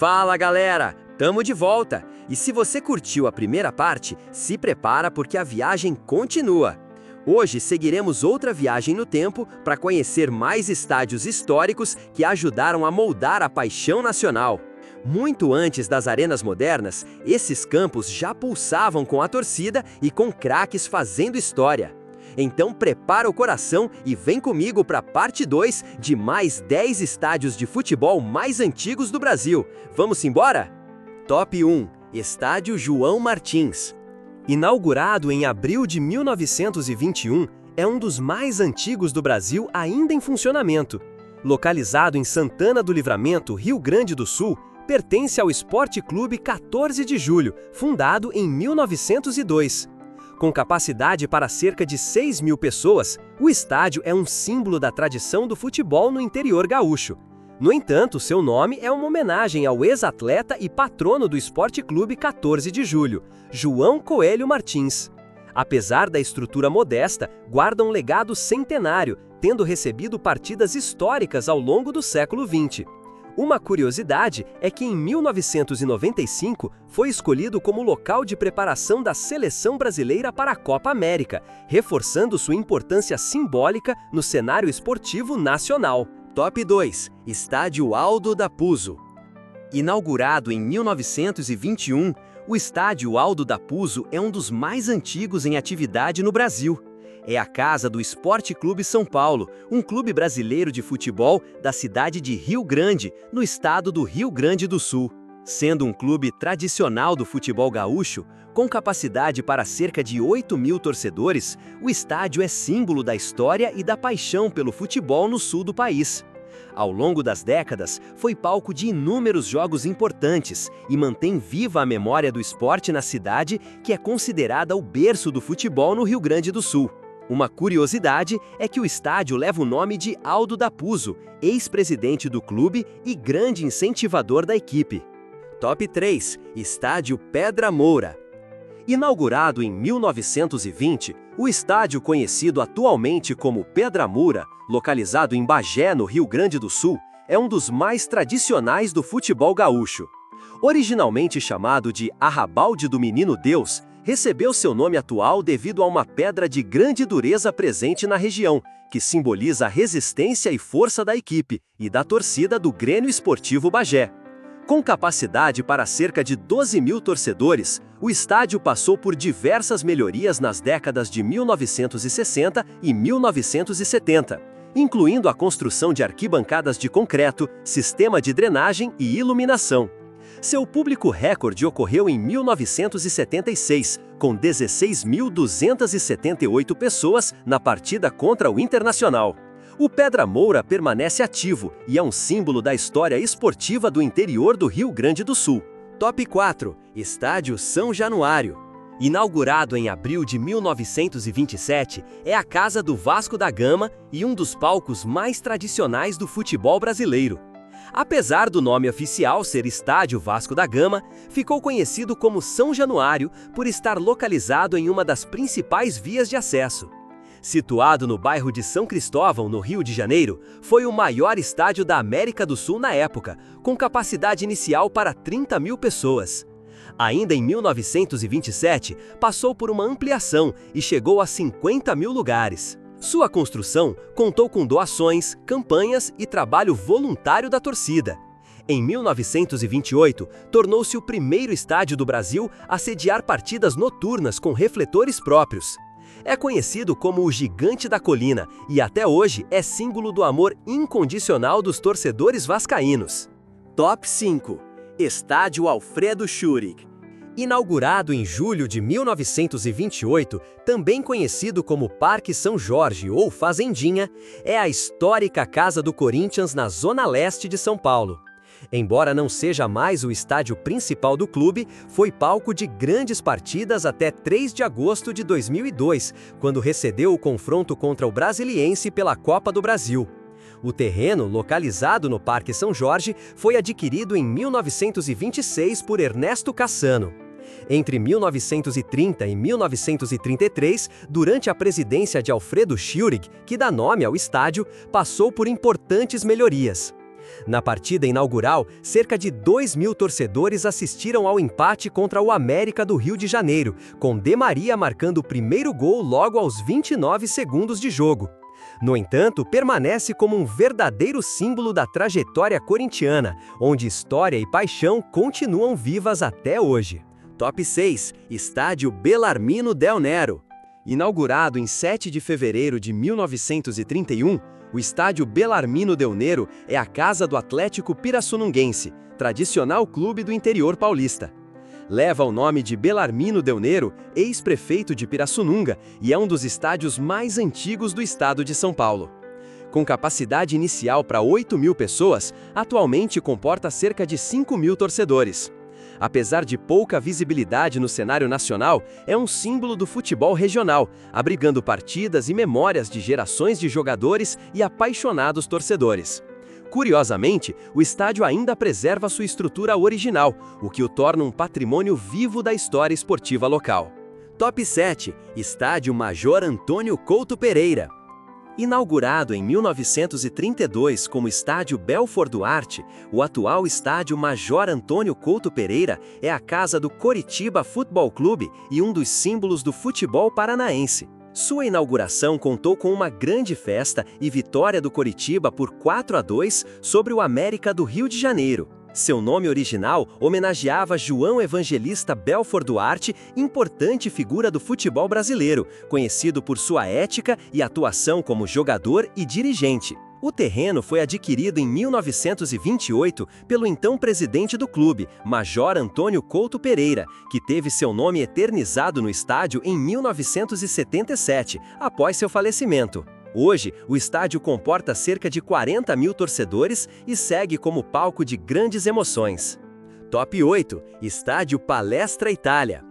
Fala galera, tamo de volta! E se você curtiu a primeira parte, se prepara porque a viagem continua. Hoje seguiremos outra viagem no tempo para conhecer mais estádios históricos que ajudaram a moldar a paixão nacional. Muito antes das arenas modernas, esses campos já pulsavam com a torcida e com craques fazendo história. Então prepara o coração e vem comigo para a parte 2 de mais 10 estádios de futebol mais antigos do Brasil. Vamos embora? Top 1. Estádio João Martins. Inaugurado em abril de 1921, é um dos mais antigos do Brasil ainda em funcionamento. Localizado em Santana do Livramento, Rio Grande do Sul, pertence ao Esporte Clube 14 de Julho, fundado em 1902. Com capacidade para cerca de 6.000 pessoas, o estádio é um símbolo da tradição do futebol no interior gaúcho. No entanto, seu nome é uma homenagem ao ex-atleta e patrono do Esporte Clube 14 de Julho, João Coelho Martins. Apesar da estrutura modesta, guarda um legado centenário, tendo recebido partidas históricas ao longo do século XX. Uma curiosidade é que em 1995 foi escolhido como local de preparação da seleção brasileira para a Copa América, reforçando sua importância simbólica no cenário esportivo nacional. Top 2. Estádio Aldo da Puzo. Inaugurado em 1921, o Estádio Aldo da Puzo é um dos mais antigos em atividade no Brasil. É a casa do Esporte Clube São Paulo, um clube brasileiro de futebol da cidade de Rio Grande, no estado do Rio Grande do Sul. Sendo um clube tradicional do futebol gaúcho, com capacidade para cerca de 8.000 torcedores, o estádio é símbolo da história e da paixão pelo futebol no sul do país. Ao longo das décadas, foi palco de inúmeros jogos importantes e mantém viva a memória do esporte na cidade, que é considerada o berço do futebol no Rio Grande do Sul. Uma curiosidade é que o estádio leva o nome de Aldo da Puzo, ex-presidente do clube e grande incentivador da equipe. Top 3. Estádio Pedra Moura. Inaugurado em 1920, o estádio conhecido atualmente como Pedra Moura, localizado em Bagé, no Rio Grande do Sul, é um dos mais tradicionais do futebol gaúcho. Originalmente chamado de Arrabalde do Menino Deus, recebeu seu nome atual devido a uma pedra de grande dureza presente na região, que simboliza a resistência e força da equipe e da torcida do Grêmio Esportivo Bagé. Com capacidade para cerca de 12.000 torcedores, o estádio passou por diversas melhorias nas décadas de 1960 e 1970, incluindo a construção de arquibancadas de concreto, sistema de drenagem e iluminação. Seu público recorde ocorreu em 1976, com 16.278 pessoas na partida contra o Internacional. O Pedra Moura permanece ativo e é um símbolo da história esportiva do interior do Rio Grande do Sul. Top 4. Estádio São Januário. Inaugurado em abril de 1927, é a casa do Vasco da Gama e um dos palcos mais tradicionais do futebol brasileiro. Apesar do nome oficial ser Estádio Vasco da Gama, ficou conhecido como São Januário por estar localizado em uma das principais vias de acesso. Situado no bairro de São Cristóvão, no Rio de Janeiro, foi o maior estádio da América do Sul na época, com capacidade inicial para 30.000 pessoas. Ainda em 1927, passou por uma ampliação e chegou a 50.000 lugares. Sua construção contou com doações, campanhas e trabalho voluntário da torcida. Em 1928, tornou-se o primeiro estádio do Brasil a sediar partidas noturnas com refletores próprios. É conhecido como o Gigante da Colina e até hoje é símbolo do amor incondicional dos torcedores vascaínos. Top 5. Estádio Alfredo Schurig. Inaugurado em julho de 1928, também conhecido como Parque São Jorge ou Fazendinha, é a histórica casa do Corinthians na zona leste de São Paulo. Embora não seja mais o estádio principal do clube, foi palco de grandes partidas até 3 de agosto de 2002, quando recebeu o confronto contra o Brasiliense pela Copa do Brasil. O terreno, localizado no Parque São Jorge, foi adquirido em 1926 por Ernesto Cassano. Entre 1930 e 1933, durante a presidência de Alfredo Schurig, que dá nome ao estádio, passou por importantes melhorias. Na partida inaugural, cerca de 2.000 torcedores assistiram ao empate contra o América do Rio de Janeiro, com De Maria marcando o primeiro gol logo aos 29 segundos de jogo. No entanto, permanece como um verdadeiro símbolo da trajetória corintiana, onde história e paixão continuam vivas até hoje. Top 6. Estádio Belarmino Del Nero. Inaugurado em 7 de fevereiro de 1931, o estádio Belarmino Del Nero é a casa do Atlético Pirassununguense, tradicional clube do interior paulista. Leva o nome de Belarmino Del Nero, ex-prefeito de Pirassununga, e é um dos estádios mais antigos do estado de São Paulo. Com capacidade inicial para 8.000 pessoas, atualmente comporta cerca de 5.000 torcedores. Apesar de pouca visibilidade no cenário nacional, é um símbolo do futebol regional, abrigando partidas e memórias de gerações de jogadores e apaixonados torcedores. Curiosamente, o estádio ainda preserva sua estrutura original, o que o torna um patrimônio vivo da história esportiva local. Top 7. Estádio Major Antônio Couto Pereira. Inaugurado em 1932 como Estádio Belfort Duarte, o atual Estádio Major Antônio Couto Pereira é a casa do Coritiba Futebol Clube e um dos símbolos do futebol paranaense. Sua inauguração contou com uma grande festa e vitória do Coritiba por 4-2 sobre o América do Rio de Janeiro. Seu nome original homenageava João Evangelista Belfort Duarte, importante figura do futebol brasileiro, conhecido por sua ética e atuação como jogador e dirigente. O terreno foi adquirido em 1928 pelo então presidente do clube, Major Antônio Couto Pereira, que teve seu nome eternizado no estádio em 1977, após seu falecimento. Hoje, o estádio comporta cerca de 40.000 torcedores e segue como palco de grandes emoções. Top 8. Estádio Palestra Itália.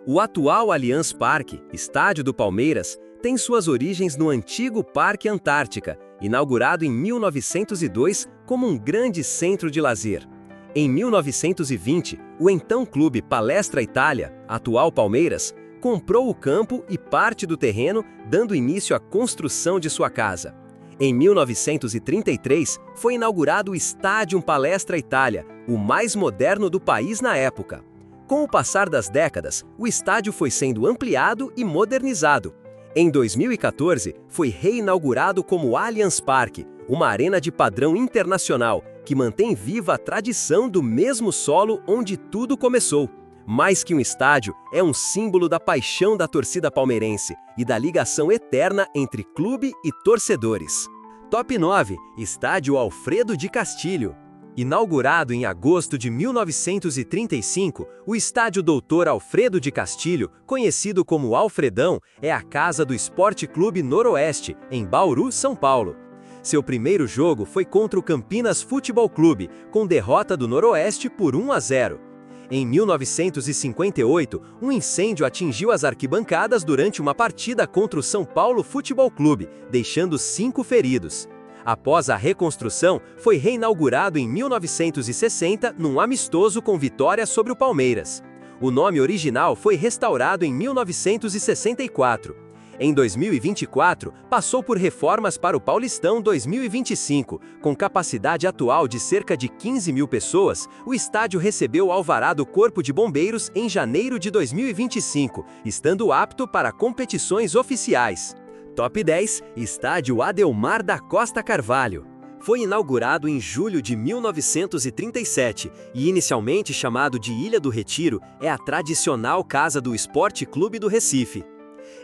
O atual Allianz Parque, estádio do Palmeiras, tem suas origens no antigo Parque Antártica, inaugurado em 1902 como um grande centro de lazer. Em 1920, o então clube Palestra Itália, atual Palmeiras, comprou o campo e parte do terreno, dando início à construção de sua casa. Em 1933, foi inaugurado o Estádio Palestra Itália, o mais moderno do país na época. Com o passar das décadas, o estádio foi sendo ampliado e modernizado. Em 2014, foi reinaugurado como Allianz Parque, uma arena de padrão internacional, que mantém viva a tradição do mesmo solo onde tudo começou. Mais que um estádio, é um símbolo da paixão da torcida palmeirense e da ligação eterna entre clube e torcedores. Top 9. Estádio Alfredo de Castilho. Inaugurado em agosto de 1935, o Estádio Doutor Alfredo de Castilho, conhecido como Alfredão, é a casa do Esporte Clube Noroeste, em Bauru, São Paulo. Seu primeiro jogo foi contra o Campinas Futebol Clube, com derrota do Noroeste por 1-0. Em 1958, um incêndio atingiu as arquibancadas durante uma partida contra o São Paulo Futebol Clube, deixando 5 feridos. Após a reconstrução, foi reinaugurado em 1960 num amistoso com vitória sobre o Palmeiras. O nome original foi restaurado em 1964. Em 2024, passou por reformas para o Paulistão 2025. Com capacidade atual de cerca de 15.000 pessoas, o estádio recebeu o alvará do Corpo de Bombeiros em janeiro de 2025, estando apto para competições oficiais. Top 10. Estádio Adelmar da Costa Carvalho. Foi inaugurado em julho de 1937 e inicialmente chamado de Ilha do Retiro, é a tradicional casa do Esporte Clube do Recife.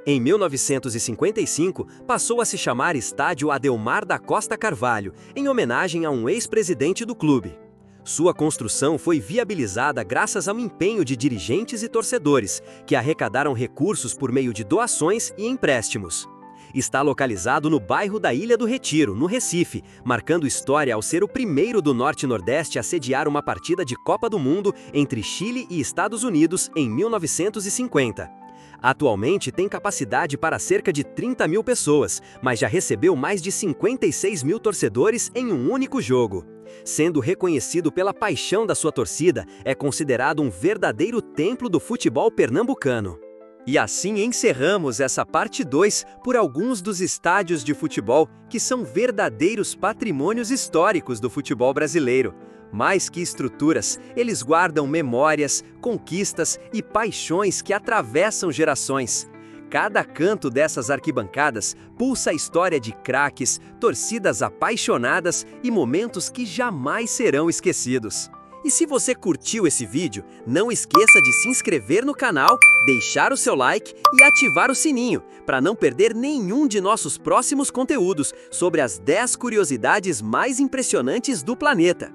Em 1955, passou a se chamar Estádio Adelmar da Costa Carvalho, em homenagem a um ex-presidente do clube. Sua construção foi viabilizada graças ao empenho de dirigentes e torcedores, que arrecadaram recursos por meio de doações e empréstimos. Está localizado no bairro da Ilha do Retiro, no Recife, marcando história ao ser o primeiro do Norte e Nordeste a sediar uma partida de Copa do Mundo entre Chile e Estados Unidos em 1950. Atualmente tem capacidade para cerca de 30.000 pessoas, mas já recebeu mais de 56.000 torcedores em um único jogo. Sendo reconhecido pela paixão da sua torcida, é considerado um verdadeiro templo do futebol pernambucano. E assim encerramos essa parte 2 por alguns dos estádios de futebol que são verdadeiros patrimônios históricos do futebol brasileiro. Mais que estruturas, eles guardam memórias, conquistas e paixões que atravessam gerações. Cada canto dessas arquibancadas pulsa a história de craques, torcidas apaixonadas e momentos que jamais serão esquecidos. E se você curtiu esse vídeo, não esqueça de se inscrever no canal, deixar o seu like e ativar o sininho, para não perder nenhum de nossos próximos conteúdos sobre as 10 curiosidades mais impressionantes do planeta.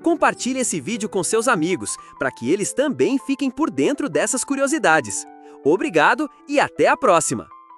Compartilhe esse vídeo com seus amigos, para que eles também fiquem por dentro dessas curiosidades. Obrigado e até a próxima!